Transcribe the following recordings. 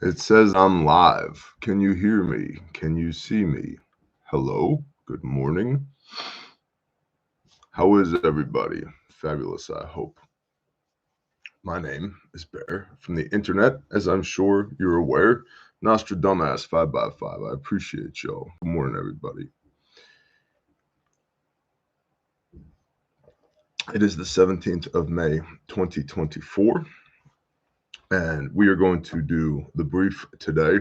It says I'm live. Can you hear me? Can you see me? Hello? Good morning. How is everybody? Fabulous, I hope. My name is Bear from the internet, as I'm sure you're aware. Nostradamus 5x5. I appreciate y'all. Good morning, everybody. It is the 17th of May, 2024, and we are going to do the brief today.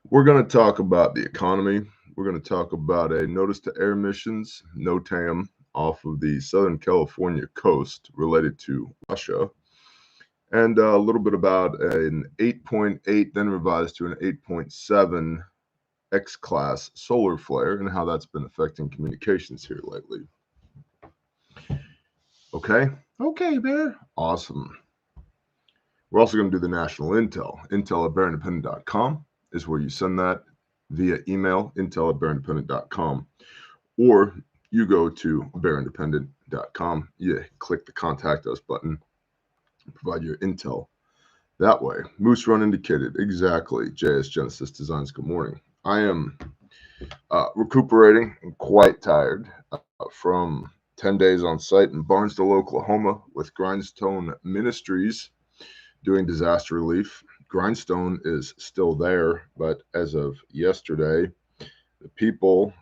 We're going to talk about the economy. We're going to talk about a notice to air emissions, NOTAM, off of the Southern California coast related to Russia, and a little bit about an 8.8, then revised to an 8.7 X-class solar flare and how that's been affecting communications here lately. Okay? Okay, Bear. Awesome. We're also going to do the national intel. Intel at bearindependent.com is where you send that via email, intel at bearindependent.com. Or you go to bearindependent.com, you click the contact us button, provide your intel that way. Moose Run indicated, exactly. JS Genesis Designs, good morning. I am recuperating, quite tired from 10 days on site in Barnesville, Oklahoma with Grindstone Ministries doing disaster relief. Grindstone is still there, but as of yesterday,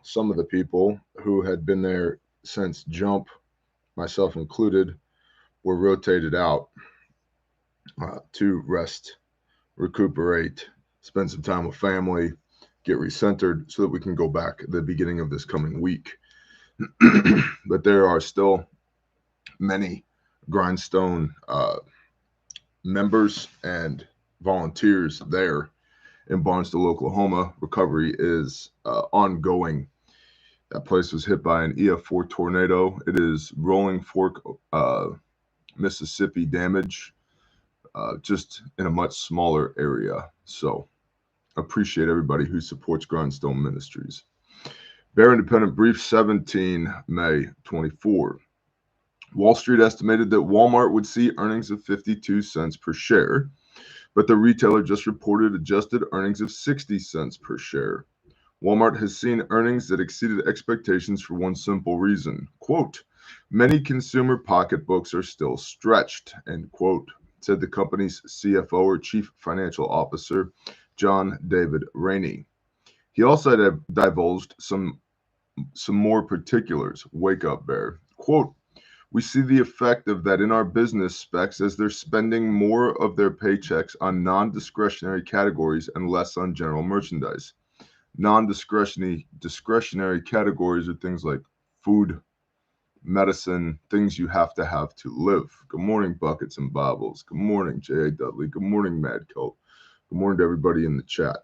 some of the people who had been there since jump, myself included, were rotated out to rest, recuperate, spend some time with family, get recentered so that we can go back at the beginning of this coming week. But there are still many Grindstone members and volunteers there in Barnesville, Oklahoma. Recovery is ongoing. That place was hit by an EF4 tornado. It is Rolling Fork, Mississippi damage, just in a much smaller area. So appreciate everybody who supports Grindstone Ministries. Bear Independent Brief 17 May 24. Wall Street estimated that Walmart would see earnings of 52 cents per share, but the retailer just reported adjusted earnings of 60 cents per share. Walmart has seen earnings that exceeded expectations for one simple reason. Quote, many consumer pocketbooks are still stretched, end quote, said the company's CFO or Chief Financial Officer, John David Rainey. He also divulged some more particulars. Wake up, Bear. Quote, we see the effect of that in our business specs as they're spending more of their paychecks on non-discretionary categories and less on general merchandise. Non-discretionary categories are things like food, medicine, things you have to live. Good morning, Buckets and Bobbles. Good morning, J.A. Dudley. Good morning, Mad Cult. Good morning to everybody in the chat.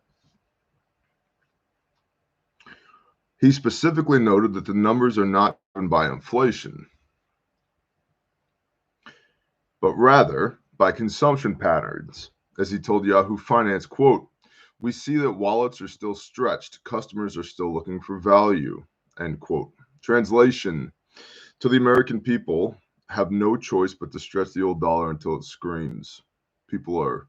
He specifically noted that the numbers are not driven by inflation, but rather by consumption patterns. As he told Yahoo Finance, quote, we see that wallets are still stretched. Customers are still looking for value, end quote. Translation, to the American people, have no choice but to stretch the old dollar until it screams. People are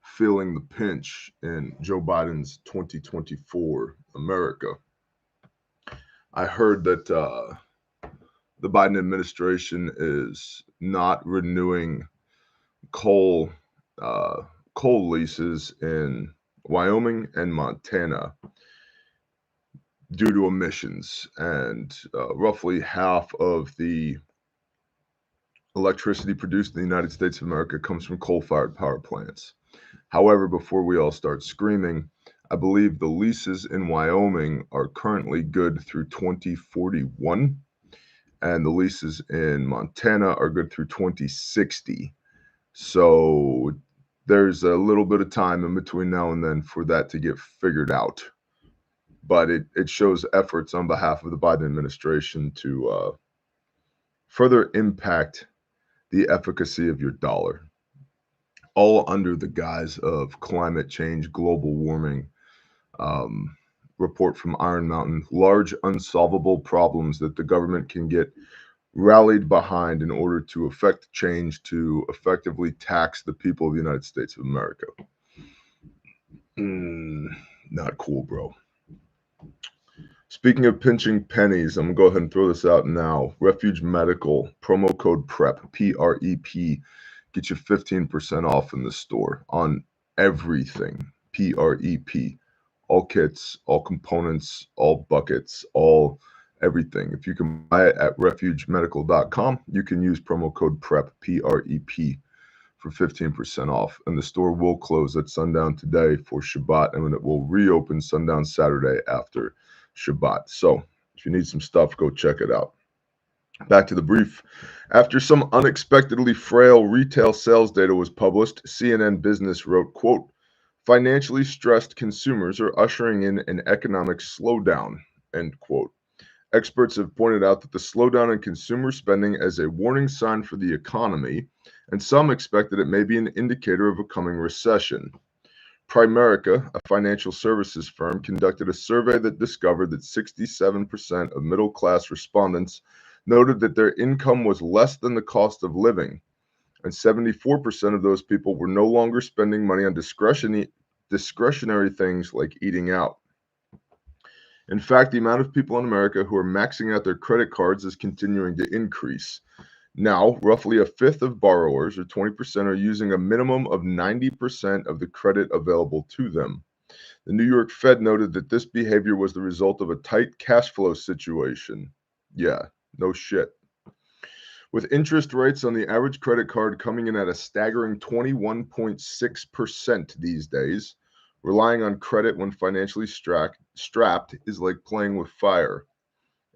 feeling the pinch in Joe Biden's 2024 America. I heard that the Biden administration is not renewing coal leases in Wyoming and Montana due to emissions, and roughly half of the electricity produced in the United States of America comes from coal-fired power plants. However, before we all start screaming, I believe the leases in Wyoming are currently good through 2041, and the leases in Montana are good through 2060. So there's a little bit of time in between now and then for that to get figured out. But it shows efforts on behalf of the Biden administration to further impact the efficacy of your dollar, all under the guise of climate change, global warming, report from Iron Mountain, large unsolvable problems that the government can get rallied behind in order to effect change to effectively tax the people of the United States of America. Not cool, bro. Speaking of pinching pennies, I'm going to go ahead and throw this out now. Refuge Medical, promo code PREP, P-R-E-P, get you 15% off in the store on everything, P-R-E-P. All kits, all components, all buckets, all everything. If you can buy it at refugemedical.com, you can use promo code PREP, P-R-E-P, for 15% off. And the store will close at sundown today for Shabbat, and then it will reopen sundown Saturday after Shabbat. So if you need some stuff, go check it out. Back to the brief. After some unexpectedly frail retail sales data was published, CNN Business wrote, quote, financially stressed consumers are ushering in an economic slowdown, end quote. Experts have pointed out that the slowdown in consumer spending as a warning sign for the economy, and some expect that it may be an indicator of a coming recession. Primerica, a financial services firm, conducted a survey that discovered that 67% of middle-class respondents noted that their income was less than the cost of living, and 74% of those people were no longer spending money on discretionary things like eating out. In fact, the amount of people in America who are maxing out their credit cards is continuing to increase. Now, roughly a fifth of borrowers, or 20%, are using a minimum of 90% of the credit available to them. The New York Fed noted that this behavior was the result of a tight cash flow situation. Yeah, no shit. With interest rates on the average credit card coming in at a staggering 21.6% these days, relying on credit when financially strapped is like playing with fire.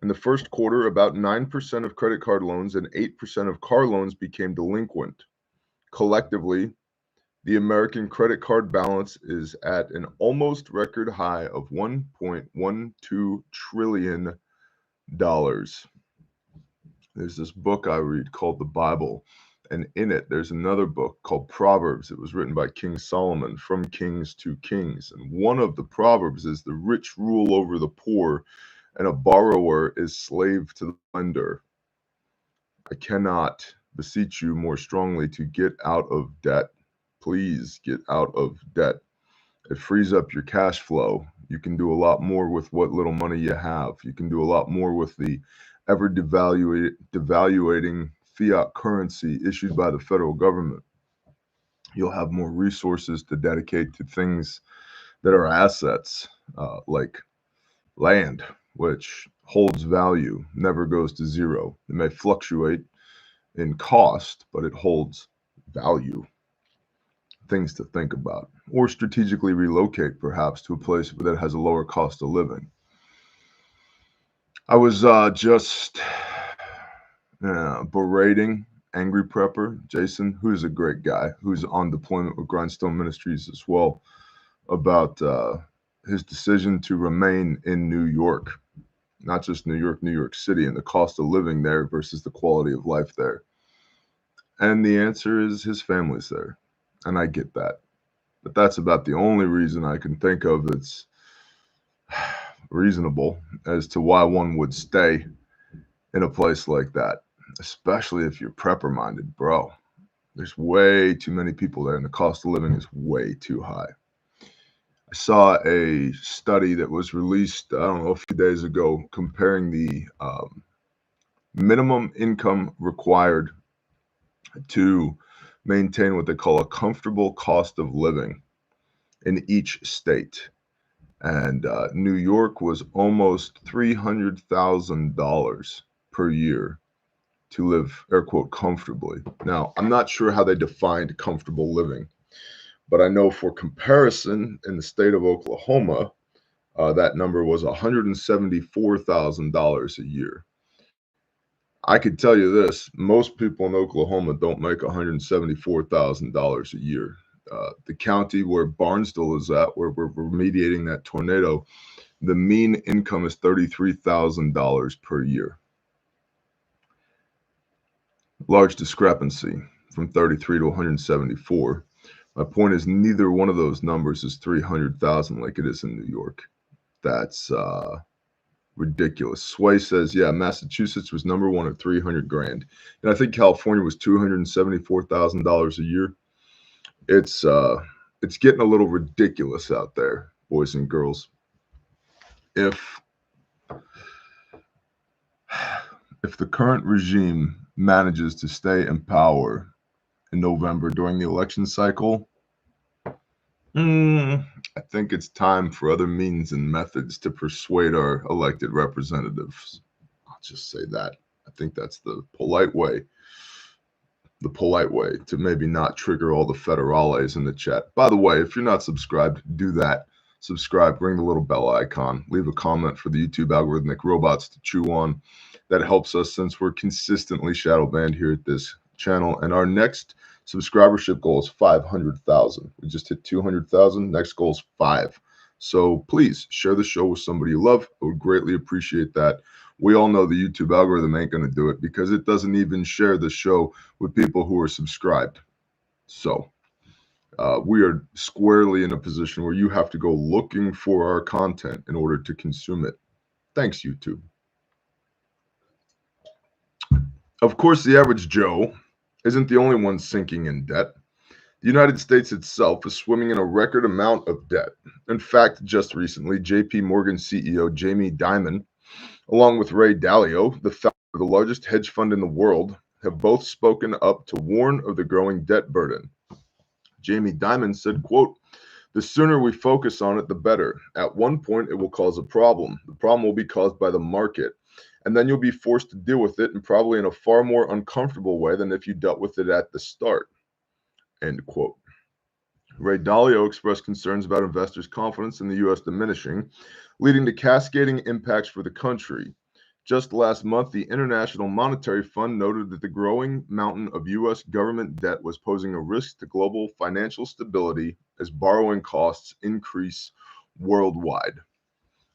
In the first quarter, about 9% of credit card loans and 8% of car loans became delinquent. Collectively, the American credit card balance is at an almost record high of $1.12 trillion. There's this book I read called the Bible, and in it, there's another book called Proverbs. It was written by King Solomon, From Kings to Kings. And one of the Proverbs is the rich rule over the poor, and a borrower is slave to the lender. I cannot beseech you more strongly to get out of debt. Please get out of debt. It frees up your cash flow. You can do a lot more with what little money you have. You can do a lot more with the ever devaluating fiat currency issued by the federal government. You'll have more resources to dedicate to things that are assets, like land, which holds value, never goes to zero. It may fluctuate in cost, but it holds value. Things to think about, or strategically relocate perhaps to a place that has a lower cost of living. I was just berating Angry Prepper Jason, who's a great guy, who's on deployment with Grindstone Ministries as well, about his decision to remain in New York, not just New York City, and the cost of living there versus the quality of life there. And the answer is his family's there, and I get that. But that's about the only reason I can think of that's reasonable as to why one would stay in a place like that, especially if you're prepper minded, bro. There's way too many people there, and the cost of living is way too high. I saw a study that was released, I don't know, a few days ago, comparing the minimum income required to maintain what they call a comfortable cost of living in each state. And New York was almost $300,000 per year to live, air quote, comfortably. Now, I'm not sure how they defined comfortable living, but I know for comparison, in the state of Oklahoma, that number was $174,000 a year. I could tell you this, most people in Oklahoma don't make $174,000 a year. The county where Barnesville is at, where we're remediating that tornado, the mean income is $33,000 per year. Large discrepancy from 33 to 174. My point is neither one of those numbers is 300,000 like it is in New York. That's ridiculous. Sway says, yeah, Massachusetts was number one at 300 grand. And I think California was $274,000 a year. It's it's getting a little ridiculous out there, boys and girls. If the current regime manages to stay in power in November during the election cycle, I think it's time for other means and methods to persuade our elected representatives. I'll just say that. I think that's the polite way to maybe not trigger all the federales in the chat. By the way, if you're not subscribed, do that. Subscribe, ring the little bell icon, leave a comment for the YouTube algorithmic robots to chew on. That helps us since we're consistently shadow banned here at this channel. And our next subscribership goal is 500,000. We just hit 200,000. Next goal is 5. So please share the show with somebody you love. I would greatly appreciate that. We all know the YouTube algorithm ain't going to do it because it doesn't even share the show with people who are subscribed. So we are squarely in a position where you have to go looking for our content in order to consume it. Thanks, YouTube. Of course, the average Joe isn't the only one sinking in debt. The United States itself is swimming in a record amount of debt. In fact, just recently, JP Morgan CEO Jamie Dimon, along with Ray Dalio, the founder of the largest hedge fund in the world, have both spoken up to warn of the growing debt burden. Jamie Dimon said, quote, "The sooner we focus on it, the better. At one point, it will cause a problem. The problem will be caused by the market. And then you'll be forced to deal with it, and probably in a far more uncomfortable way than if you dealt with it at the start." End quote. Ray Dalio expressed concerns about investors' confidence in the U.S. diminishing, leading to cascading impacts for the country. Just last month, the International Monetary Fund noted that the growing mountain of U.S. government debt was posing a risk to global financial stability as borrowing costs increase worldwide.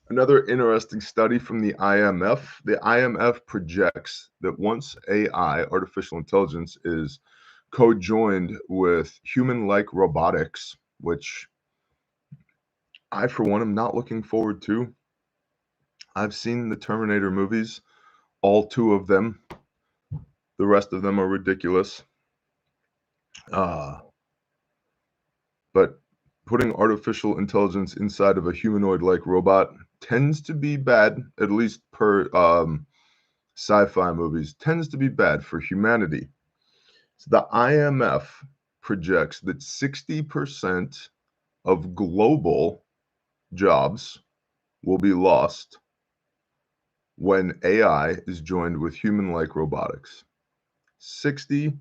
Another interesting study from the IMF projects that once AI, artificial intelligence, is co-joined with human-like robotics, which I, for one, am not looking forward to. I've seen the Terminator movies, all 2 of them. The rest of them are ridiculous. But putting artificial intelligence inside of a humanoid-like robot tends to be bad, at least per sci-fi movies, tends to be bad for humanity. So the IMF projects that 60% of global jobs will be lost when AI is joined with human-like robotics. 60%.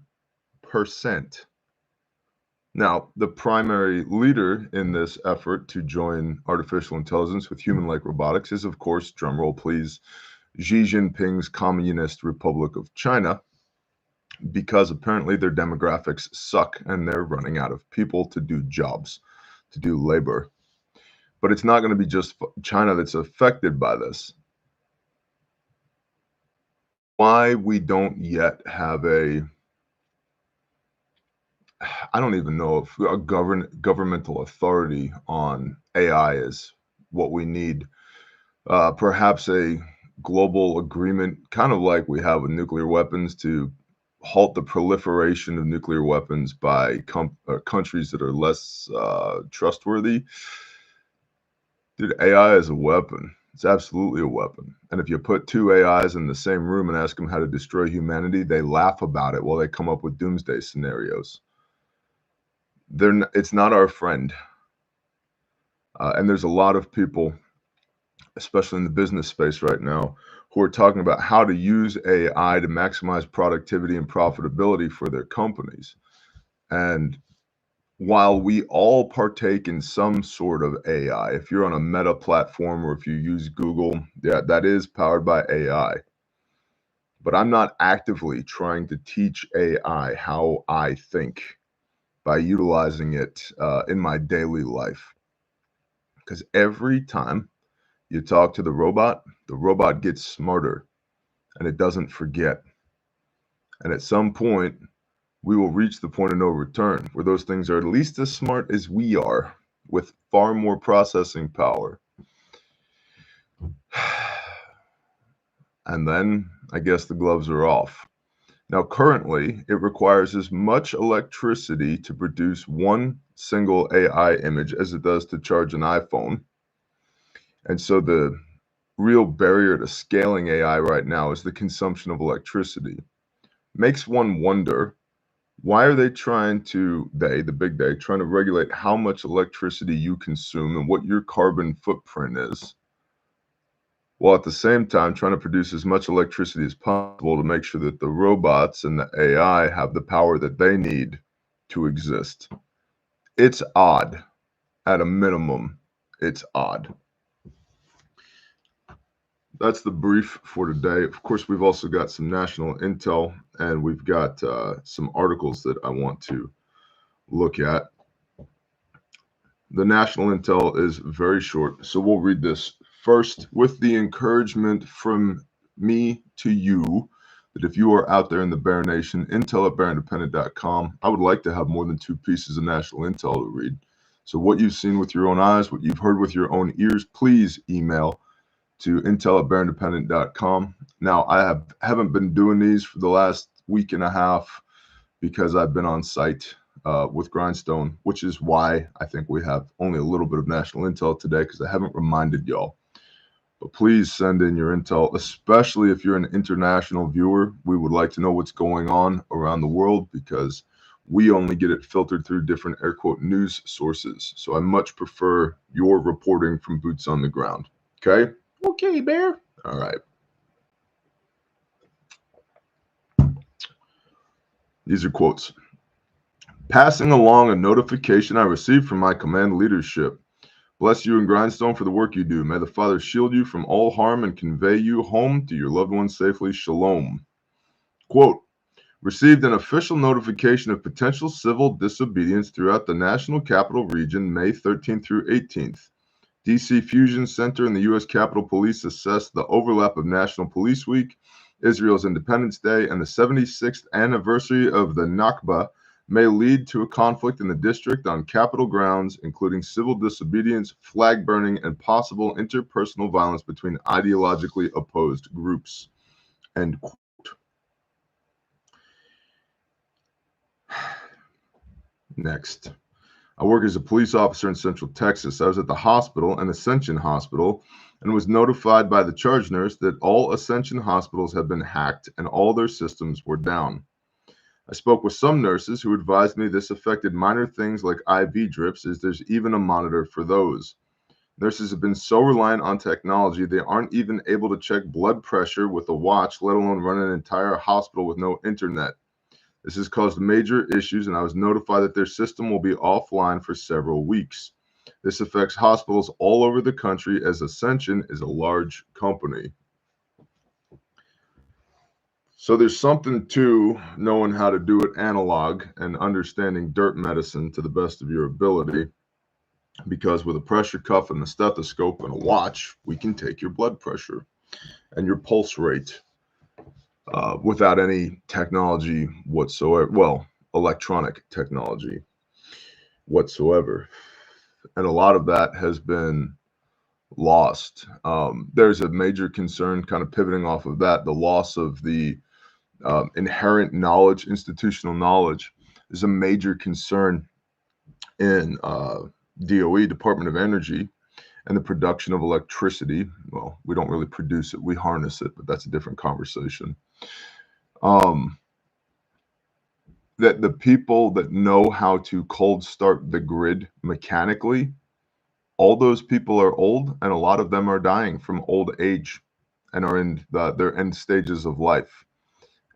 Now, the primary leader in this effort to join artificial intelligence with human-like robotics is, of course, drumroll please, Xi Jinping's Communist Republic of China, because apparently their demographics suck and they're running out of people to do jobs, to do labor. But it's not going to be just China that's affected by this. Why we don't yet have I don't even know if a governmental authority on AI is what we need. Perhaps a global agreement, kind of like we have with nuclear weapons, to halt the proliferation of nuclear weapons by countries that are less trustworthy. Dude, AI is a weapon. It's absolutely a weapon. And if you put 2 AIs in the same room and ask them how to destroy humanity, they laugh about it while they come up with doomsday scenarios. It's not our friend. And there's a lot of people, especially in the business space right now, who are talking about how to use AI to maximize productivity and profitability for their companies. And while we all partake in some sort of AI, if you're on a Meta platform or if you use Google, yeah, that is powered by AI. But I'm not actively trying to teach AI how I think by utilizing it in my daily life. Because every time you talk to the robot gets smarter and it doesn't forget. And at some point, we will reach the point of no return where those things are at least as smart as we are, with far more processing power. And then I guess the gloves are off. Now, currently, it requires as much electricity to produce one single AI image as it does to charge an iPhone. And so the real barrier to scaling AI right now is the consumption of electricity. Makes one wonder, why are they the big day, trying to regulate how much electricity you consume and what your carbon footprint is, while at the same time trying to produce as much electricity as possible to make sure that the robots and the AI have the power that they need to exist. It's odd. At a minimum, it's odd. That's the brief for today. Of course, we've also got some national intel, and we've got some articles that I want to look at. The national intel is very short, so we'll read this first with the encouragement from me to you that if you are out there in the Bear Nation, intel@bearindependent.com. I would like to have more than 2 pieces of national intel to read. So what you've seen with your own eyes, what you've heard with your own ears, please email to intel@bearindependent.com. Now, I haven't been doing these for the last week and a half because I've been on site with Grindstone, which is why I think we have only a little bit of national intel today, because I haven't reminded y'all. But please send in your intel, especially if you're an international viewer. We would like to know what's going on around the world, because we only get it filtered through different air quote news sources. So I much prefer your reporting from boots on the ground. Okay? Okay, Bear. All right. These are quotes. Passing along a notification I received from my command leadership. Bless you and Grindstone for the work you do. May the Father shield you from all harm and convey you home to your loved ones safely. Shalom. Quote, received an official notification of potential civil disobedience throughout the National Capital Region, May 13th through 18th. DC Fusion Center and the U.S. Capitol Police assessed the overlap of National Police Week, Israel's Independence Day, and the 76th anniversary of the Nakba may lead to a conflict in the district on Capitol grounds, including civil disobedience, flag burning, and possible interpersonal violence between ideologically opposed groups. End quote. Next. I work as a police officer in Central Texas. I was at the hospital, an Ascension Hospital, and was notified by the charge nurse that all Ascension hospitals had been hacked and all their systems were down. I spoke with some nurses who advised me this affected minor things like IV drips, as there's even a monitor for those. Nurses have been so reliant on technology, they aren't even able to check blood pressure with a watch, let alone run an entire hospital with no internet. This has caused major issues, and I was notified that their system will be offline for several weeks. This affects hospitals all over the country, as Ascension is a large company. So there's something to knowing how to do it analog and understanding dirt medicine to the best of your ability, because with a pressure cuff and a stethoscope and a watch, we can take your blood pressure and your pulse rate without any technology whatsoever. Well, electronic technology whatsoever. And a lot of that has been lost. There's a major concern, kind of pivoting off of that, the loss of the inherent knowledge, institutional knowledge, is a major concern in DOE, Department of Energy, and the production of electricity. Well, we don't really produce it, we harness it, but that's a different conversation. That the people that know how to cold start the grid mechanically, all those people are old, and a lot of them are dying from old age and are in their end stages of life.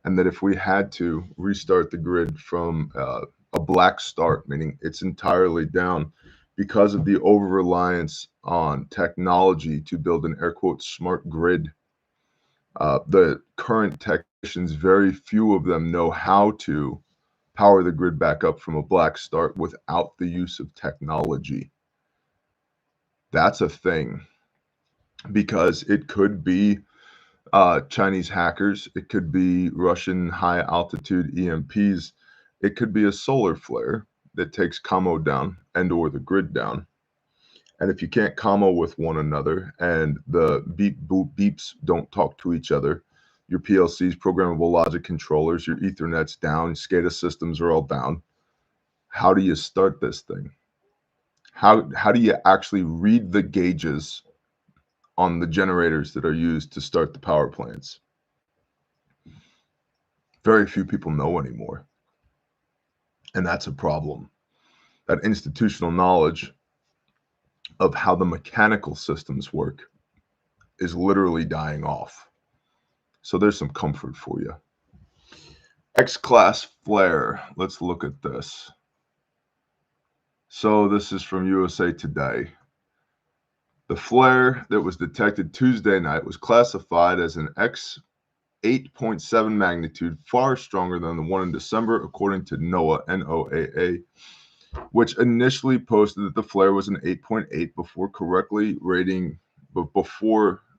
And that if we had to restart the grid from a black start, meaning it's entirely down, because of the over-reliance on technology to build an air quote smart grid, the current technicians, very few of them know how to power the grid back up from a black start without the use of technology. That's a thing, because it could be Chinese hackers, it could be Russian high altitude EMPs, it could be a solar flare that takes commo down and or the grid down. And if you can't commo with one another and the beep boop beeps don't talk to each other, Your PLCs, programmable logic controllers, your Ethernet's down, SCADA systems are all down. How do you start this thing? How do you actually read the gauges on the generators that are used to start the power plants? Very few people know anymore. And that's a problem. That institutional knowledge of how the mechanical systems work is literally dying off. So there's some comfort for you. X-class flare. Let's look at this. So this is from USA Today. The flare that was detected Tuesday night was classified as an X 8.7 magnitude, far stronger than the one in December, according to NOAA, NOAA, which initially posted that the flare was an 8.8 before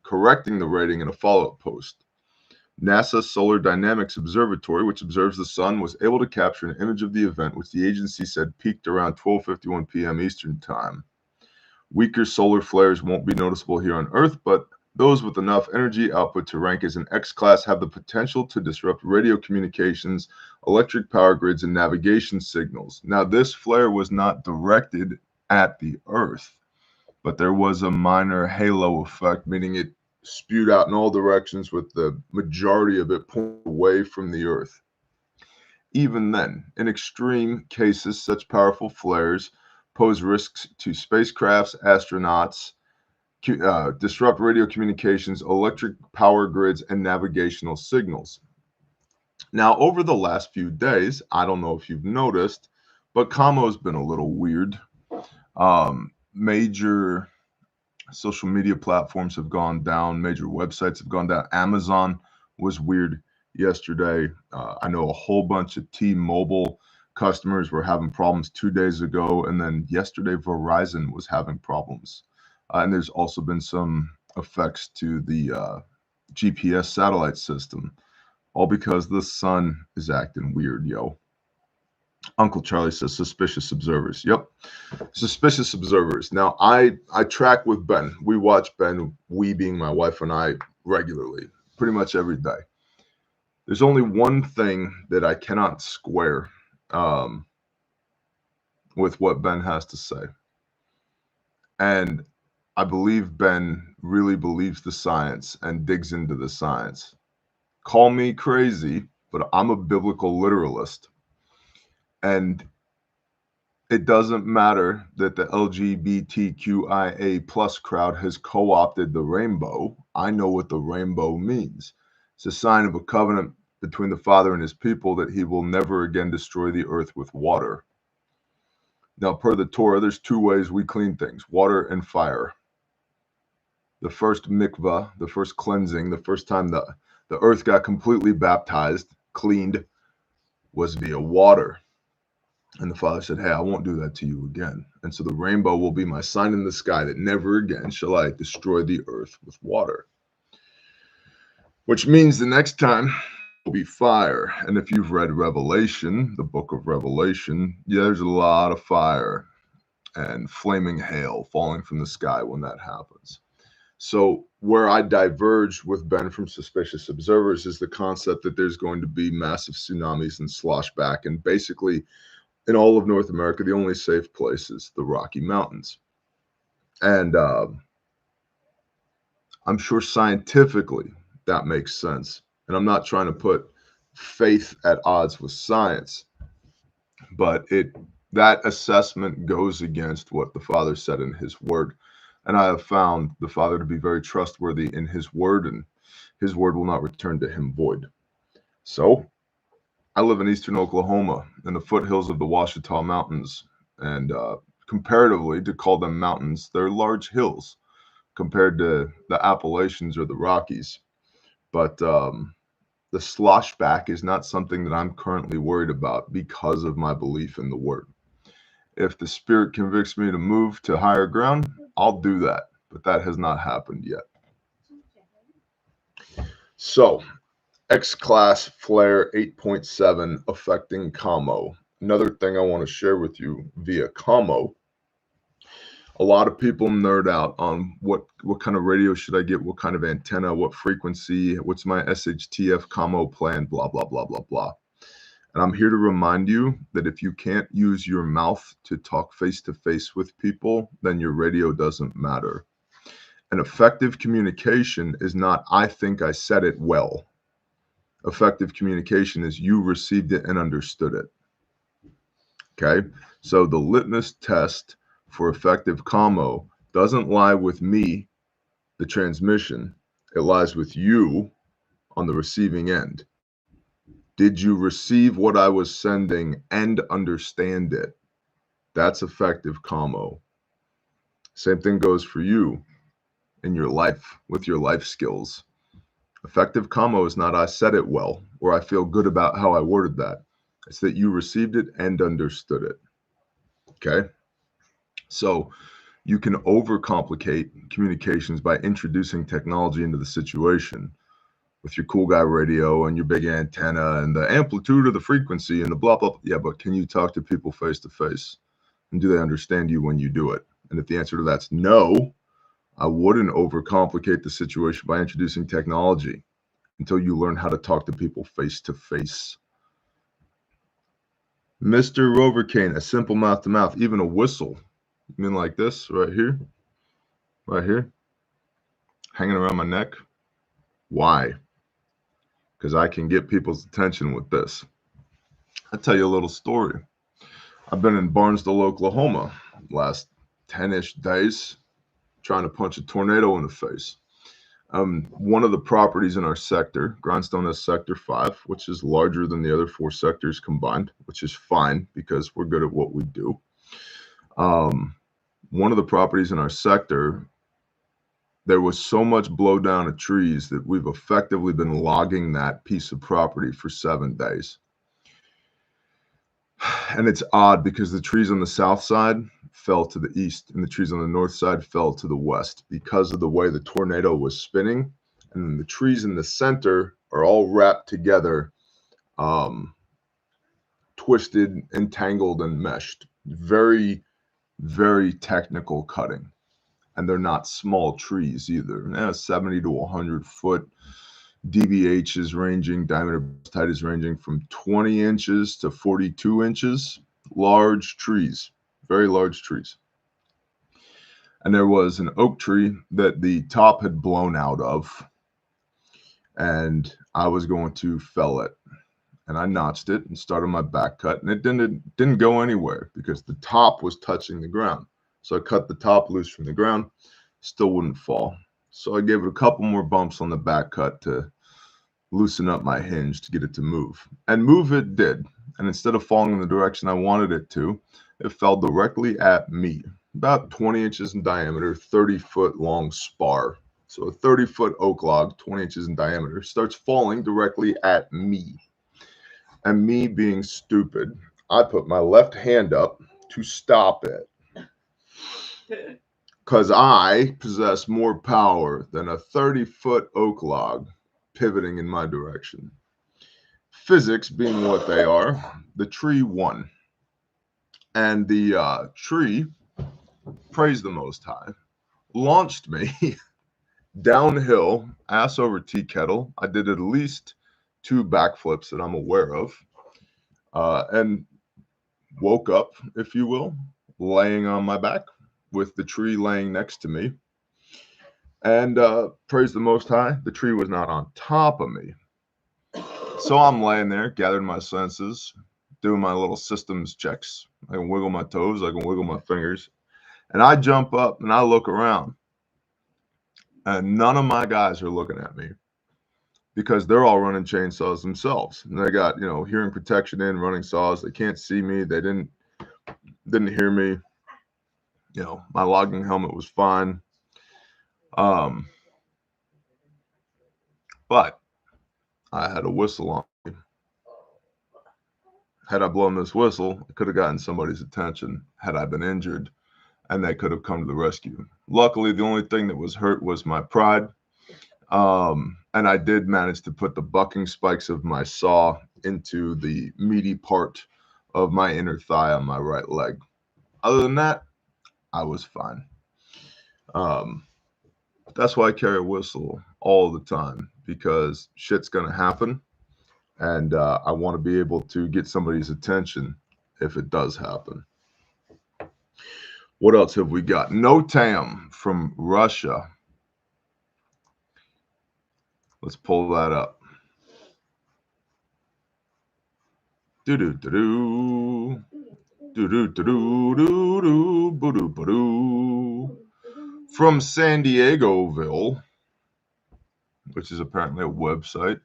correcting the rating in a follow-up post. NASA's Solar Dynamics Observatory, which observes the sun, was able to capture an image of the event, which the agency said peaked around 12:51 p.m. Eastern Time. Weaker solar flares won't be noticeable here on Earth, but those with enough energy output to rank as an X-class have the potential to disrupt radio communications, electric power grids, and navigation signals. Now, this flare was not directed at the Earth, but there was a minor halo effect, meaning it spewed out in all directions with the majority of it pointing away from the Earth. Even then, in extreme cases, such powerful flares pose risks to spacecrafts, astronauts, disrupt radio communications, electric power grids, and navigational signals. Now, over the last few days, I don't know if you've noticed, but Camo's been a little weird. Major social media platforms have gone down. Major websites have gone down. Amazon was weird yesterday. I know a whole bunch of T-Mobile customers were having problems 2 days ago, and then yesterday Verizon was having problems. And there's also been some effects to the GPS satellite system, all because the sun is acting weird, yo. Uncle Charlie says suspicious observers. Yep, suspicious observers. Now, I track with Ben. We watch Ben, we being my wife and I, regularly, pretty much every day. There's only one thing that I cannot square with what Ben has to say. And I believe Ben really believes the science and digs into the science. Call me crazy, but I'm a biblical literalist. And it doesn't matter that the LGBTQIA plus crowd has co-opted the rainbow. I know what the rainbow means. It's a sign of a covenant between the Father and his people that he will never again destroy the earth with water. Now, per the Torah, there's two ways we clean things, water and fire. The first mikvah, the first cleansing, the first time the earth got completely baptized, cleaned, was via water. And the Father said, hey, I won't do that to you again. And so the rainbow will be my sign in the sky that never again shall I destroy the earth with water. Which means the next time will be fire. And if you've read Revelation, the book of Revelation, yeah, there's a lot of fire and flaming hail falling from the sky when that happens. So where I diverge with Ben from suspicious observers is the concept that there's going to be massive tsunamis and slosh back, and basically in all of North America, the only safe place is the Rocky Mountains. And I'm sure scientifically that makes sense. And I'm not trying to put faith at odds with science, but that assessment goes against what the Father said in his word. And I have found the Father to be very trustworthy in his word, and his word will not return to him void. So I live in eastern Oklahoma in the foothills of the Ouachita Mountains, and comparatively, to call them mountains, they're large hills compared to the Appalachians or the Rockies. But the sloshback is not something that I'm currently worried about because of my belief in the word. If the Spirit convicts me to move to higher ground, I'll do that, but that has not happened yet. So, X-class flare 8.7 affecting Camo. Another thing I want to share with you via Camo A lot of people nerd out on what kind of radio should I get, what kind of antenna, what frequency, what's my SHTF commo plan, blah, blah, blah, blah, blah. And I'm here to remind you that if you can't use your mouth to talk face-to-face with people, then your radio doesn't matter. And effective communication is not, I think I said it well. Effective communication is you received it and understood it. Okay? So the litmus test for effective commo doesn't lie with me, the transmission. It lies with you on the receiving end. Did you receive what I was sending and understand it? That's effective commo. Same thing goes for you in your life with your life skills. Effective commo is not I said it well or I feel good about how I worded that. It's that you received it and understood it. Okay? So you can overcomplicate communications by introducing technology into the situation with your cool guy radio and your big antenna and the amplitude of the frequency and the blah, blah, blah. Yeah, but can you talk to people face to face? And do they understand you when you do it? And if the answer to that's no, I wouldn't overcomplicate the situation by introducing technology until you learn how to talk to people face to face. Mr. Rovercane, a simple mouth to mouth, even a whistle. You mean like this right here? Right here? Hanging around my neck? Why? Because I can get people's attention with this. I'll tell you a little story. I've been in Barnesville, Oklahoma last 10-ish days trying to punch a tornado in the face. One of the properties in our sector, Grindstone has Sector 5, which is larger than the other 4 sectors combined, which is fine because we're good at what we do. One of the properties in our sector, there was so much blowdown of trees that we've effectively been logging that piece of property for 7 days. And it's odd because the trees on the south side fell to the east and the trees on the north side fell to the west because of the way the tornado was spinning. And then the trees in the center are all wrapped together, twisted, entangled, and meshed. Very, very technical cutting. And they're not small trees either. 70 to 100 foot. DBH is ranging, diameter height is ranging from 20 inches to 42 inches. Large trees, very large trees. And there was an oak tree that the top had blown out of, and I was going to fell it. And I notched it and started my back cut, and it didn't go anywhere because the top was touching the ground. So I cut the top loose from the ground, still wouldn't fall. So I gave it a couple more bumps on the back cut to loosen up my hinge to get it to move. And move it did. And instead of falling in the direction I wanted it to, it fell directly at me. About 20 inches in diameter, 30-foot long spar. So a 30-foot oak log, 20 inches in diameter, starts falling directly at me. And me being stupid, I put my left hand up to stop it. Because I possess more power than a 30-foot oak log pivoting in my direction. Physics being what they are, the tree won. And the tree, praise the Most High, launched me downhill, ass over tea kettle. I did at least 2 backflips that I'm aware of, and woke up, if you will, laying on my back with the tree laying next to me. And praise the Most High, the tree was not on top of me. So I'm laying there, gathering my senses, doing my little systems checks. I can wiggle my toes, I can wiggle my fingers. And I jump up and I look around. And none of my guys are looking at me because they're all running chainsaws themselves. And they got, hearing protection in, running saws. They can't see me. They didn't hear me. My logging helmet was fine. But I had a whistle on me. Had I blown this whistle, it could have gotten somebody's attention had I been injured, and they could have come to the rescue. Luckily, the only thing that was hurt was my pride. And I did manage to put the bucking spikes of my saw into the meaty part of my inner thigh on my right leg. Other than that, I was fine. That's why I carry a whistle all the time, because shit's going to happen. And I want to be able to get somebody's attention if it does happen. What else have we got? NOTAM from Russia. Let's pull that up. Do-do-do-do. Do-do-do-do-do-do. Boo-doo-boo-doo. From San Diegoville, which is apparently a website,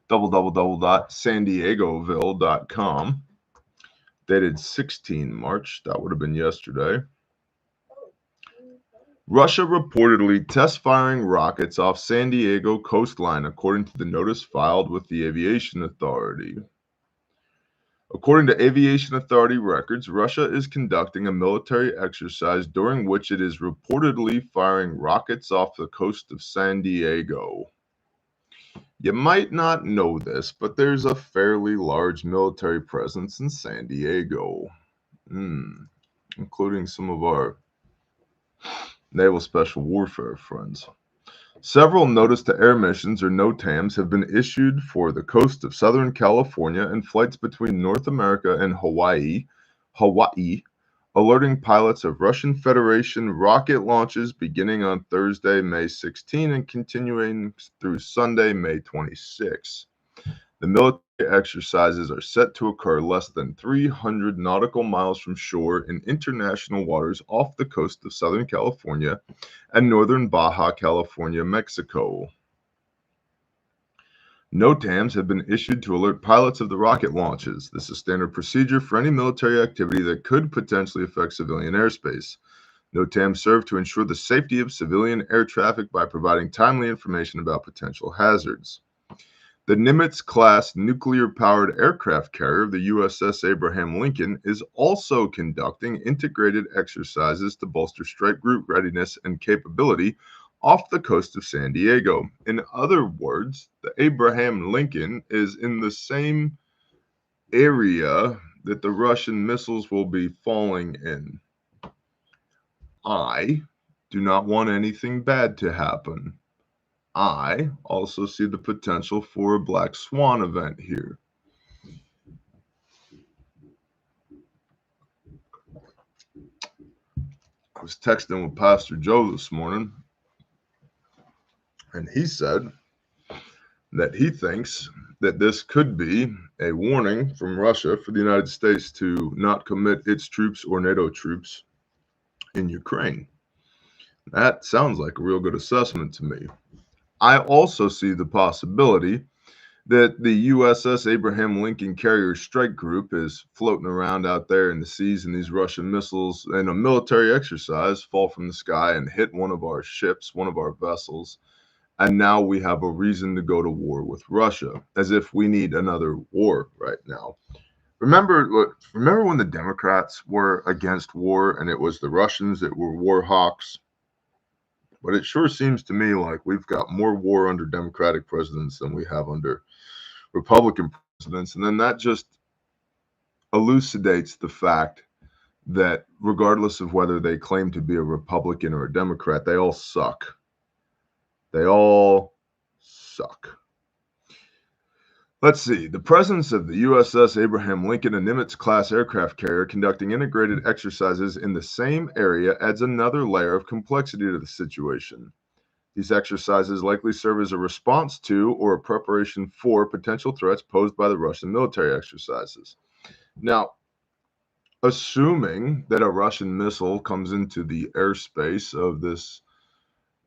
www.sandiegoville.com, dated 16 March. That would have been yesterday. Russia reportedly test firing rockets off San Diego coastline, according to the notice filed with the Aviation Authority. According to Aviation Authority records, Russia is conducting a military exercise during which it is reportedly firing rockets off the coast of San Diego. You might not know this, but there's a fairly large military presence in San Diego, including some of our Naval Special Warfare friends. Several notice-to-air missions, or NOTAMs, have been issued for the coast of Southern California and flights between North America and Hawaii, alerting pilots of Russian Federation rocket launches beginning on Thursday, May 16, and continuing through Sunday, May 26. The military exercises are set to occur less than 300 nautical miles from shore in international waters off the coast of Southern California and northern Baja California, Mexico. NOTAMs have been issued to alert pilots of the rocket launches. This is standard procedure for any military activity that could potentially affect civilian airspace. NOTAMs serve to ensure the safety of civilian air traffic by providing timely information about potential hazards. The Nimitz-class nuclear-powered aircraft carrier, the USS Abraham Lincoln, is also conducting integrated exercises to bolster strike group readiness and capability off the coast of San Diego. In other words, the Abraham Lincoln is in the same area that the Russian missiles will be falling in. I do not want anything bad to happen. I also see the potential for a black swan event here. I was texting with Pastor Joe this morning, and he said that he thinks that this could be a warning from Russia for the United States to not commit its troops or NATO troops in Ukraine. That sounds like a real good assessment to me. I also see the possibility that the USS Abraham Lincoln Carrier Strike Group is floating around out there in the seas, and these Russian missiles in a military exercise fall from the sky and hit one of our ships, one of our vessels. And now we have a reason to go to war with Russia, as if we need another war right now. Remember when the Democrats were against war and it was the Russians that were war hawks? But it sure seems to me like we've got more war under Democratic presidents than we have under Republican presidents. And then that just elucidates the fact that regardless of whether they claim to be a Republican or a Democrat, they all suck. They all suck. Let's see. The presence of the USS Abraham Lincoln, a Nimitz-class aircraft carrier, conducting integrated exercises in the same area adds another layer of complexity to the situation. These exercises likely serve as a response to or a preparation for potential threats posed by the Russian military exercises. Now, assuming that a Russian missile comes into the airspace of this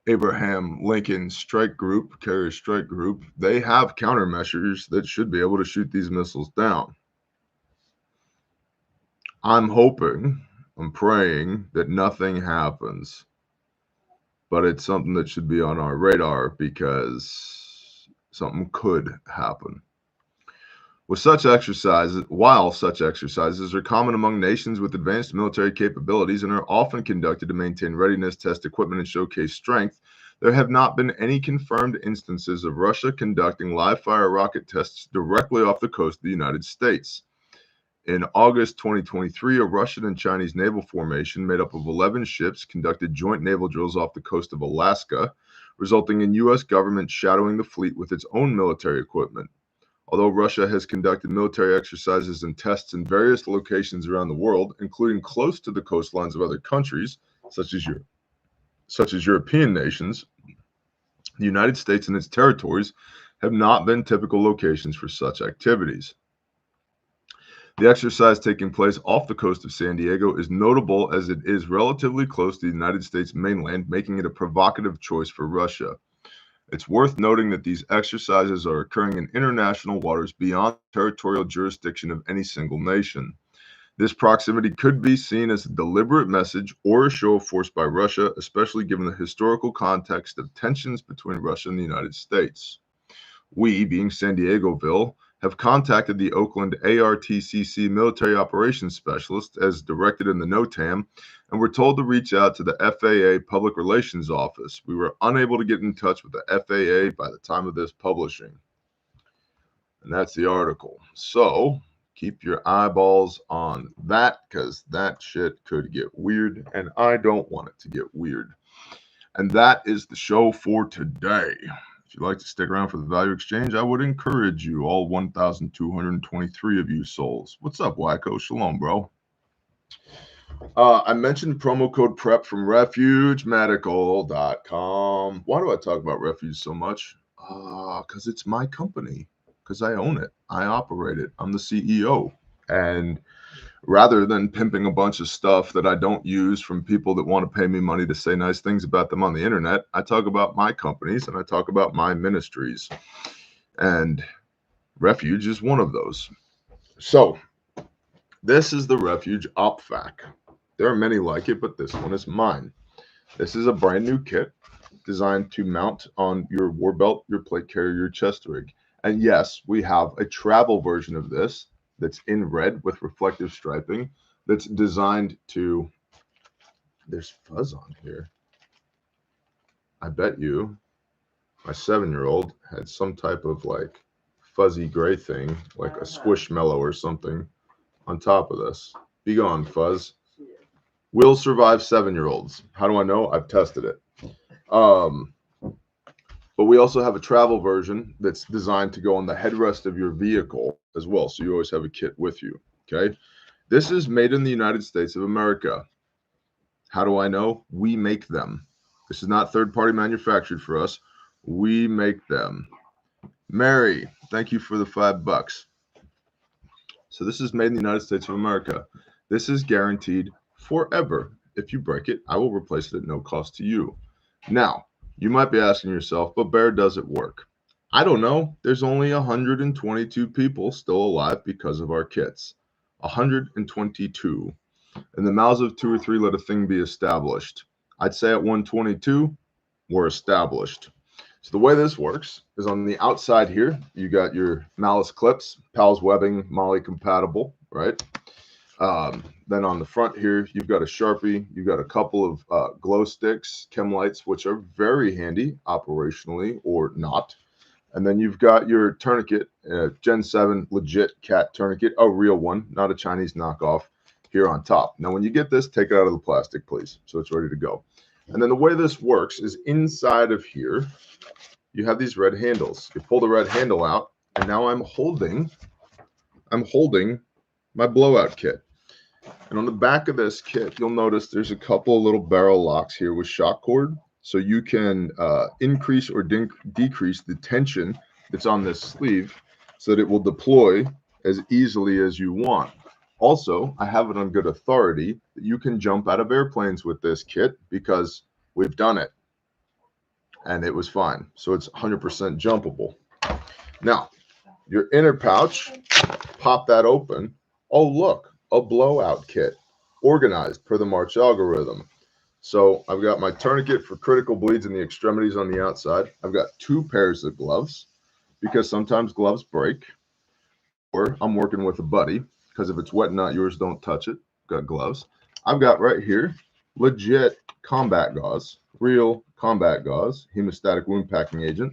Abraham Lincoln strike group, carrier strike group, they have countermeasures that should be able to shoot these missiles down. I'm hoping, I'm praying that nothing happens, but it's something that should be on our radar because something could happen. While such exercises are common among nations with advanced military capabilities and are often conducted to maintain readiness, test equipment, and showcase strength, there have not been any confirmed instances of Russia conducting live-fire rocket tests directly off the coast of the United States. In August 2023, a Russian and Chinese naval formation made up of 11 ships conducted joint naval drills off the coast of Alaska, resulting in U.S. government shadowing the fleet with its own military equipment. Although Russia has conducted military exercises and tests in various locations around the world, including close to the coastlines of other countries, such as European nations, the United States and its territories have not been typical locations for such activities. The exercise taking place off the coast of San Diego is notable as it is relatively close to the United States mainland, making it a provocative choice for Russia. It's worth noting that these exercises are occurring in international waters beyond the territorial jurisdiction of any single nation. This proximity could be seen as a deliberate message or a show of force by Russia, especially given the historical context of tensions between Russia and the United States. We, being San Diegoville, have contacted the Oakland ARTCC military operations specialist as directed in the NOTAM, and were told to reach out to the FAA Public Relations Office. We were unable to get in touch with the FAA by the time of this publishing. And that's the article. So keep your eyeballs on that, because that shit could get weird, and I don't want it to get weird. And that is the show for today. If you'd like to stick around for the value exchange, I would encourage you, all 1,223 of you souls. What's up, Wacko? Shalom, bro. I mentioned promo code PREP from RefugeMedical.com. Why do I talk about Refuge so much? Because it's my company. Because I own it. I operate it. I'm the CEO. And rather than pimping a bunch of stuff that I don't use from people that want to pay me money to say nice things about them on the internet, I talk about my companies and I talk about my ministries. And Refuge is one of those. So this is the Refuge OpFac. There are many like it, but this one is mine. This is a brand new kit designed to mount on your war belt, your plate carrier, your chest rig. And yes, we have a travel version of this that's in red with reflective striping that's designed to, there's fuzz on here. I bet you my 7-year-old had some type of like fuzzy gray thing, like a squishmallow or something on top of this. Be gone, fuzz. Will survive 7-year-olds. How do I know? I've tested it. But we also have a travel version that's designed to go on the headrest of your vehicle as well. So you always have a kit with you. Okay. This is made in the United States of America. How do I know? We make them. This is not third-party manufactured for us. We make them. Mary, thank you for the $5. So this is made in the United States of America. This is guaranteed forever. If you break it, I will replace it at no cost to you. Now, you might be asking yourself, but Bear, does it work? I don't know. There's only 122 people still alive because of our kits. 122. In the mouths of 2 or 3, let a thing be established. I'd say at 122, we're established. So the way this works is on the outside here, you got your malice clips, PALS webbing, Molly compatible, right? Then on the front here, you've got a Sharpie, you've got a couple of glow sticks, chem lights, which are very handy operationally or not. And then you've got your tourniquet, Gen 7 legit cat tourniquet, a real one, not a Chinese knockoff, here on top. Now, when you get this, take it out of the plastic, please, so it's ready to go. And then the way this works is inside of here, you have these red handles. You pull the red handle out, and now I'm holding my blowout kit. And on the back of this kit, you'll notice there's a couple of little barrel locks here with shock cord. So you can increase or decrease the tension that's on this sleeve so that it will deploy as easily as you want. Also, I have it on good authority that you can jump out of airplanes with this kit because we've done it. And it was fine. So it's 100% jumpable. Now, your inner pouch, pop that open. Oh, look, a blowout kit, organized per the March algorithm. So I've got my tourniquet for critical bleeds in the extremities on the outside. I've got 2 pairs of gloves because sometimes gloves break. Or I'm working with a buddy because if it's wet and not yours, don't touch it. Got gloves. I've got right here legit combat gauze, real combat gauze, hemostatic wound packing agent.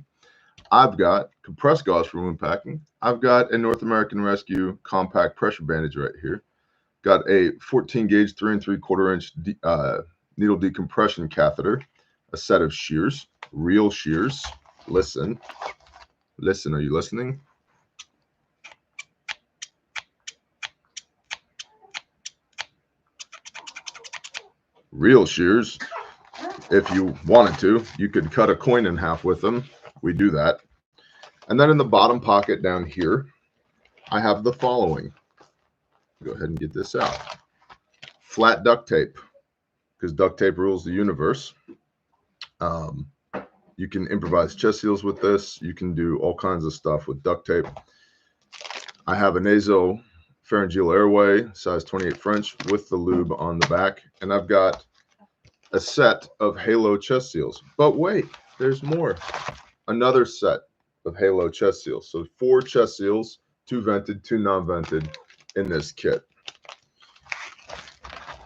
I've got compressed gauze for wound packing. I've got a North American Rescue compact pressure bandage right here. Got a 14 gauge 3 3/4 inch needle decompression catheter, a set of shears, real shears. Listen, are you listening? Real shears. If you wanted to, you could cut a coin in half with them. We do that. And then in the bottom pocket down here, I have the following. Go ahead and get this out. Flat duct tape, because duct tape rules the universe. You can improvise chest seals with this. You can do all kinds of stuff with duct tape. I have a nasopharyngeal airway, size 28 French, with the lube on the back. And I've got a set of Halo chest seals. But wait, there's more. Another set of Halo chest seals. So 4 chest seals, 2 vented, 2 non-vented in this kit.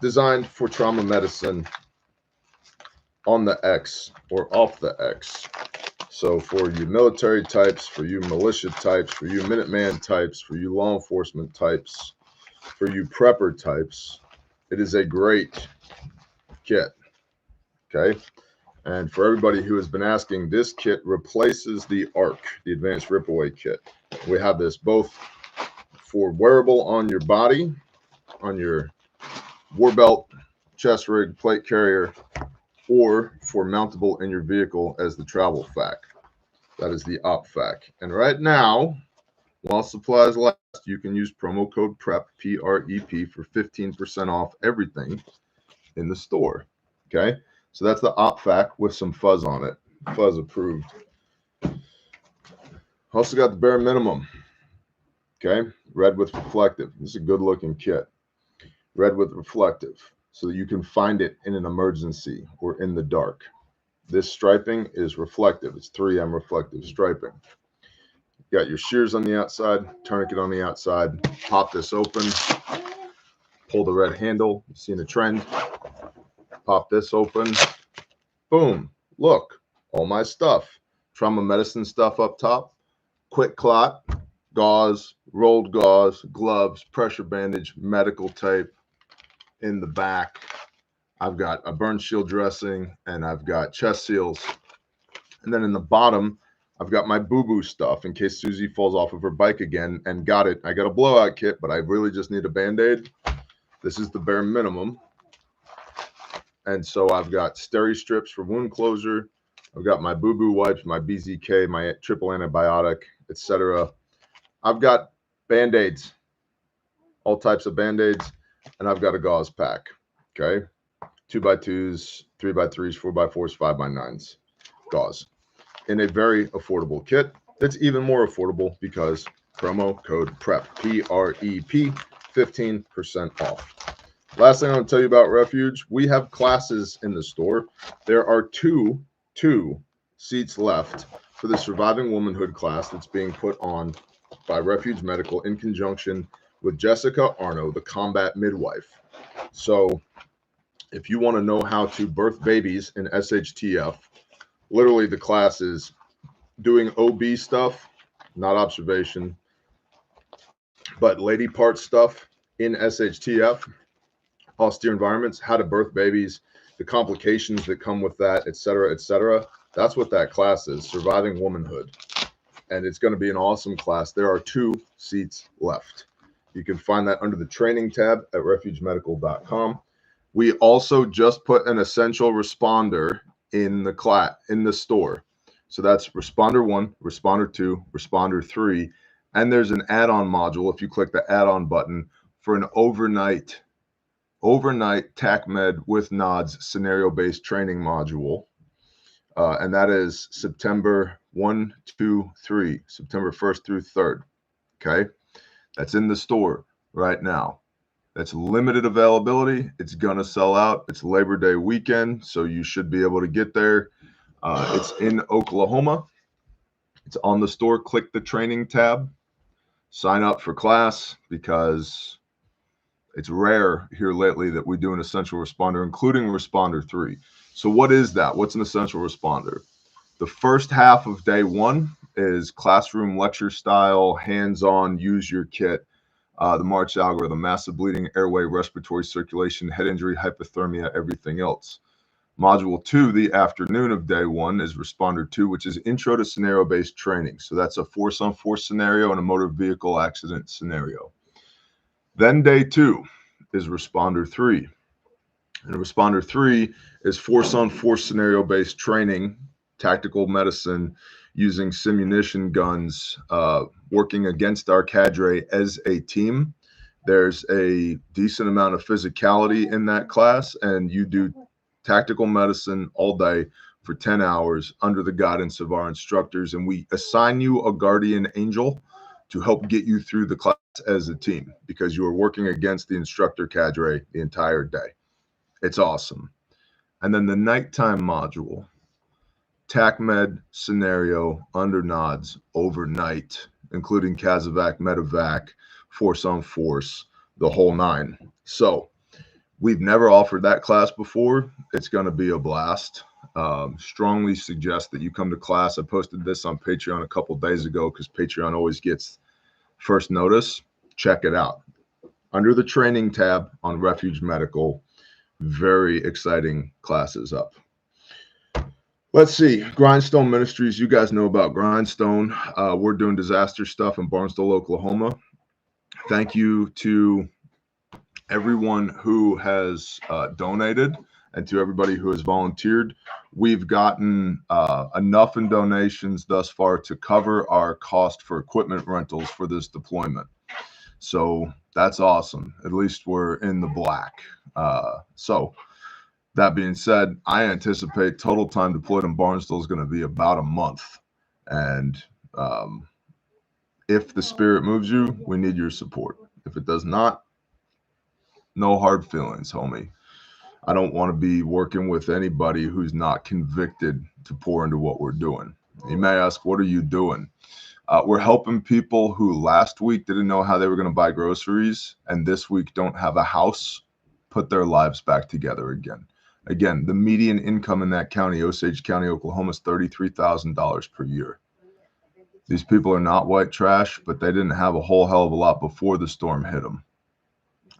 Designed for trauma medicine on the X or off the X. So for you military types, for you militia types, for you Minuteman types, for you law enforcement types, for you prepper types, it is a great kit. Okay. And for everybody who has been asking, this kit replaces the ARC, the Advanced Ripaway Kit. We have this both for wearable on your body, on your war belt, chest rig, plate carrier, or for mountable in your vehicle as the travel fac. That is the op fac. And right now, while supplies last, you can use promo code PREP, P-R-E-P, for 15% off everything in the store. Okay? So that's the op fac with some fuzz on it. Fuzz approved. Also got the bare minimum. Okay? Red with reflective. This is a good looking kit. Red with reflective, so that you can find it in an emergency or in the dark. This striping is reflective. It's 3M reflective striping. You got your shears on the outside, tourniquet on the outside. Pop this open. Pull the red handle. You've seen a trend. Pop this open. Boom. Look, all my stuff. Trauma medicine stuff up top. Quick clot, gauze, rolled gauze, gloves, pressure bandage, medical tape. In the back, I've got a burn shield dressing, and I've got chest seals. And then in the bottom, I've got my boo-boo stuff in case Susie falls off of her bike again. And got it. I got a blowout kit, but I really just need a Band-Aid. This is the bare minimum. And so I've got steri strips for wound closure. I've got my boo-boo wipes, my BZK, my triple antibiotic, etc. I've got Band-Aids, all types of Band-Aids. And I've got a gauze pack, okay? 2x2s, 3x3s, 4x4s, 5x9s, gauze. In a very affordable kit. It's even more affordable because promo code PREP, P-R-E-P, 15% off. Last thing I want to tell you about Refuge, we have classes in the store. There are two seats left for the Surviving Womanhood class that's being put on by Refuge Medical in conjunction with Jessica Arno, the combat midwife. So if you want to know how to birth babies in SHTF, literally the class is doing OB stuff, not observation, but lady part stuff in SHTF, austere environments, how to birth babies, the complications that come with that, etc., etc. That's what that class is, Surviving Womanhood. And it's going to be an awesome class. There are 2 seats left. You can find that under the training tab at refugemedical.com. We also just put an essential responder in the store. So that's responder 1, responder 2, responder 3. And there's an add-on module if you click the add-on button for an overnight TACMED with NODS scenario-based training module. And that is September 1, 2, 3, September 1st through 3rd. Okay. That's in the store right now. That's limited availability. It's going to sell out. It's Labor Day weekend, so you should be able to get there. It's in Oklahoma. It's on the store. Click the training tab. Sign up for class because it's rare here lately that we do an essential responder, including responder 3. So what is that? What's an essential responder? The first half of day 1 is classroom lecture style, hands-on, use your kit. The March algorithm, massive bleeding, airway, respiratory circulation, head injury, hypothermia, everything else. Module 2, the afternoon of day 1, is Responder 2, which is intro to scenario-based training. So that's a force-on-force scenario and a motor vehicle accident scenario. Then day 2 is Responder 3. And Responder 3 is force-on-force scenario-based training, tactical medicine, using simunition guns, working against our cadre as a team. There's a decent amount of physicality in that class, and you do tactical medicine all day for 10 hours under the guidance of our instructors. And we assign you a guardian angel to help get you through the class as a team, because you are working against the instructor cadre the entire day. It's awesome. And then the nighttime module, TAC-Med scenario under nods overnight, including Casevac, Medevac, force on force, the whole 9. So we've never offered that class before. It's going to be a blast. Strongly suggest that you come to class. I posted this on Patreon a couple days ago because Patreon always gets first notice. Check it out. Under the training tab on Refuge Medical, very exciting classes up. Let's see. Grindstone Ministries. You guys know about Grindstone. We're doing disaster stuff in Barnesville, Oklahoma. Thank you to everyone who has donated and to everybody who has volunteered. We've gotten enough in donations thus far to cover our cost for equipment rentals for this deployment. So that's awesome. At least we're in the black. So that being said, I anticipate total time deployed in Barnesville is going to be about a month. And if the spirit moves you, we need your support. If it does not, no hard feelings, homie. I don't want to be working with anybody who's not convicted to pour into what we're doing. You may ask, what are you doing? We're helping people who last week didn't know how they were going to buy groceries and this week don't have a house, put their lives back together again. Again, the median income in that county, Osage County, Oklahoma, is $33,000 per year. These people are not white trash, but they didn't have a whole hell of a lot before the storm hit them.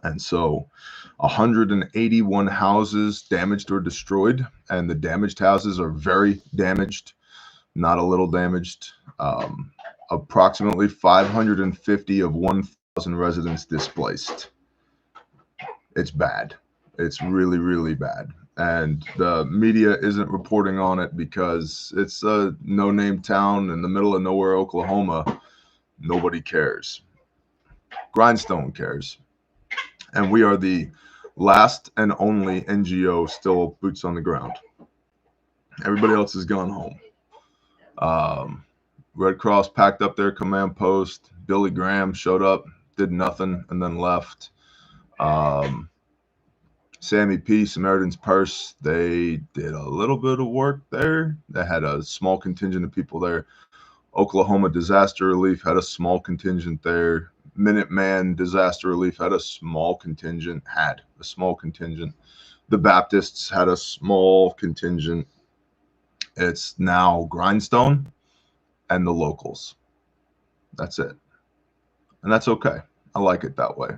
And so 181 houses damaged or destroyed, and the damaged houses are very damaged, not a little damaged. Approximately 550 of 1,000 residents displaced. It's bad. It's really, really bad. And the media isn't reporting on it because it's a no-name town in the middle of nowhere, Oklahoma. Nobody cares. Grindstone cares. And we are the last and only NGO still boots on the ground. Everybody else has gone home. Red Cross packed up their command post. Billy Graham showed up, did nothing, and then left. Sammy P, Samaritan's Purse, they did a little bit of work there. They had a small contingent of people there. Oklahoma Disaster Relief had a small contingent there. Minuteman Disaster Relief had a small contingent, The Baptists had a small contingent. It's now Grindstone and the locals. That's it. And that's okay. I like it that way.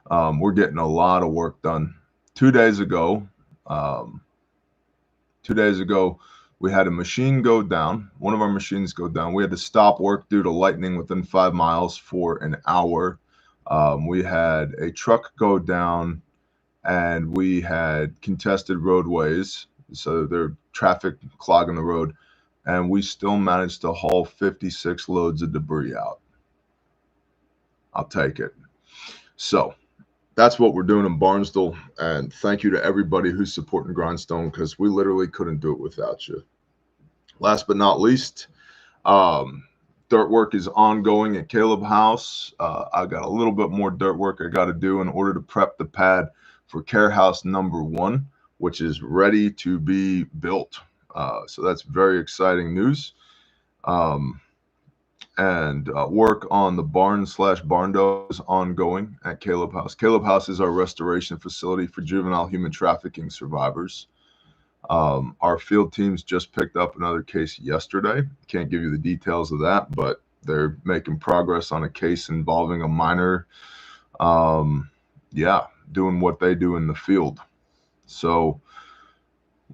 We're getting a lot of work done. 2 days ago, we had a machine go down. One of our machines go down. We had to stop work due to lightning within 5 miles for an hour. We had a truck go down, and we had contested roadways. So they're traffic clogging the road. And we still managed to haul 56 loads of debris out. I'll take it. So that's what we're doing in Barnesville. And thank you to everybody who's supporting Grindstone, because we literally couldn't do it without you. Last but not least, dirt work is ongoing at Caleb House. I got a little bit more dirt work I got to do in order to prep the pad for Care House number 1, which is ready to be built. So that's very exciting news. And work on the barn/barn dome is ongoing at Caleb House. Caleb House is our restoration facility for juvenile human trafficking survivors. Our field teams just picked up another case yesterday. Can't give you the details of that, but they're making progress on a case involving a minor, doing what they do in the field. So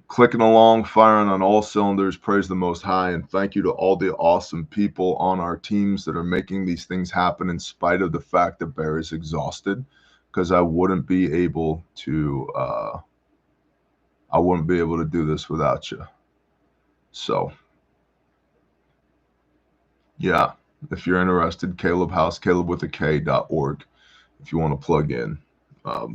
clicking along, firing on all cylinders, praise the Most High, and thank you to all the awesome people on our teams that are making these things happen in spite of the fact that Bear is exhausted, because I wouldn't be able to do this without you. So yeah, if you're interested, Caleb House, calebwithak.org, if you want to plug in.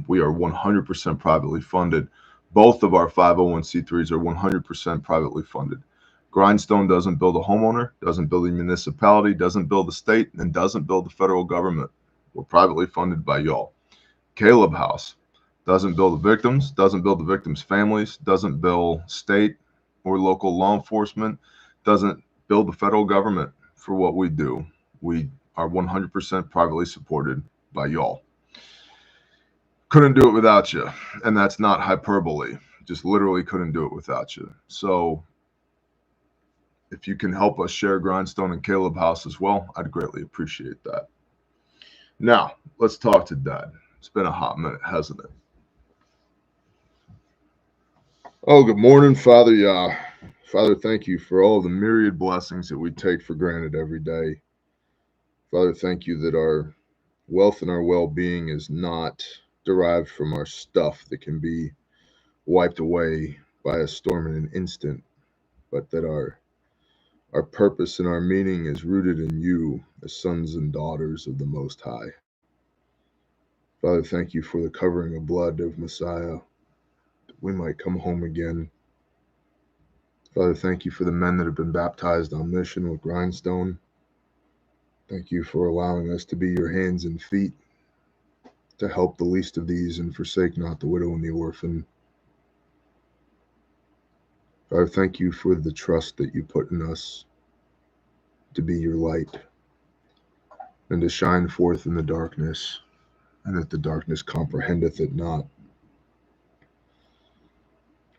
We are 100% privately funded. Both of our 501c3s are 100% privately funded. Grindstone doesn't build a homeowner, doesn't build a municipality, doesn't build a state, and doesn't build the federal government. We're privately funded by y'all. Caleb House doesn't build the victims, doesn't build the victims' families, doesn't build state or local law enforcement, doesn't build the federal government for what we do. We are 100% privately supported by y'all. Couldn't do it without you, and that's not hyperbole. Just literally couldn't do it without you. So if you can help us share Grindstone and Caleb House as well, I'd greatly appreciate that. Now, let's talk to Dad. It's been a hot minute, hasn't it? Oh, good morning, Father Yah. Father, thank you for all the myriad blessings that we take for granted every day. Father, thank you that our wealth and our well-being is not derived from our stuff that can be wiped away by a storm in an instant, but that our purpose and our meaning is rooted in you as sons and daughters of the Most High. Father, thank you for the covering of blood of Messiah, that we might come home again. Father, thank you for the men that have been baptized on mission with Grindstone. Thank you for allowing us to be your hands and feet to help the least of these and forsake not the widow and the orphan. Father, thank you for the trust that you put in us to be your light and to shine forth in the darkness, and that the darkness comprehendeth it not.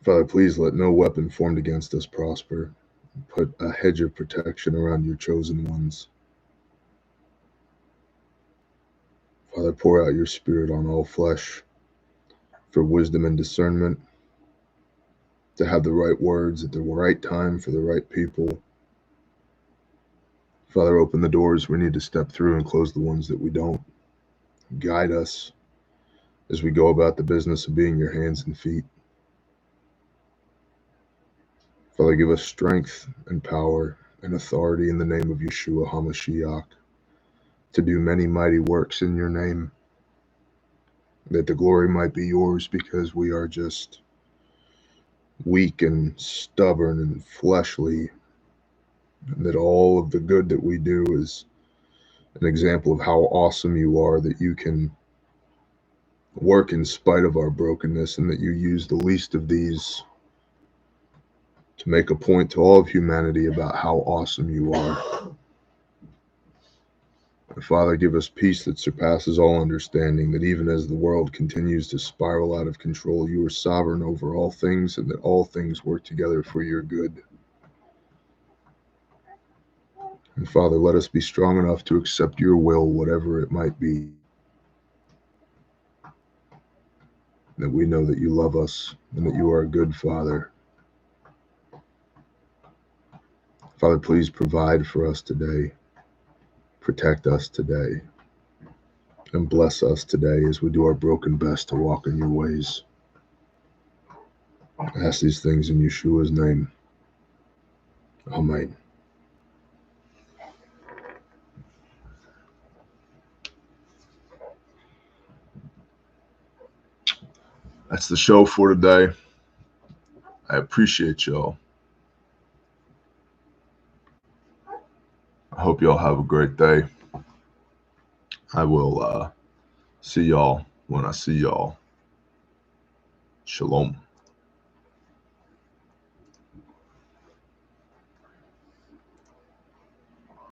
Father, please let no weapon formed against us prosper. Put a hedge of protection around your chosen ones. Father, pour out your Spirit on all flesh for wisdom and discernment, to have the right words at the right time for the right people. Father, open the doors we need to step through and close the ones that we don't. Guide us as we go about the business of being your hands and feet. Father, give us strength and power and authority in the name of Yeshua HaMashiach to do many mighty works in your name, that the glory might be yours, because we are just weak and stubborn and fleshly, and that all of the good that we do is an example of how awesome you are, that you can work in spite of our brokenness, and that you use the least of these to make a point to all of humanity about how awesome you are. Father, give us peace that surpasses all understanding, that even as the world continues to spiral out of control, you are sovereign over all things, and that all things work together for your good. And Father, let us be strong enough to accept your will, whatever it might be, that we know that you love us and that you are a good Father. Father, please provide for us today. Protect us today. And bless us today as we do our broken best to walk in your ways. I ask these things in Yeshua's name. Amen. That's the show for today. I appreciate y'all. I hope y'all have a great day. I will see y'all when I see y'all. Shalom.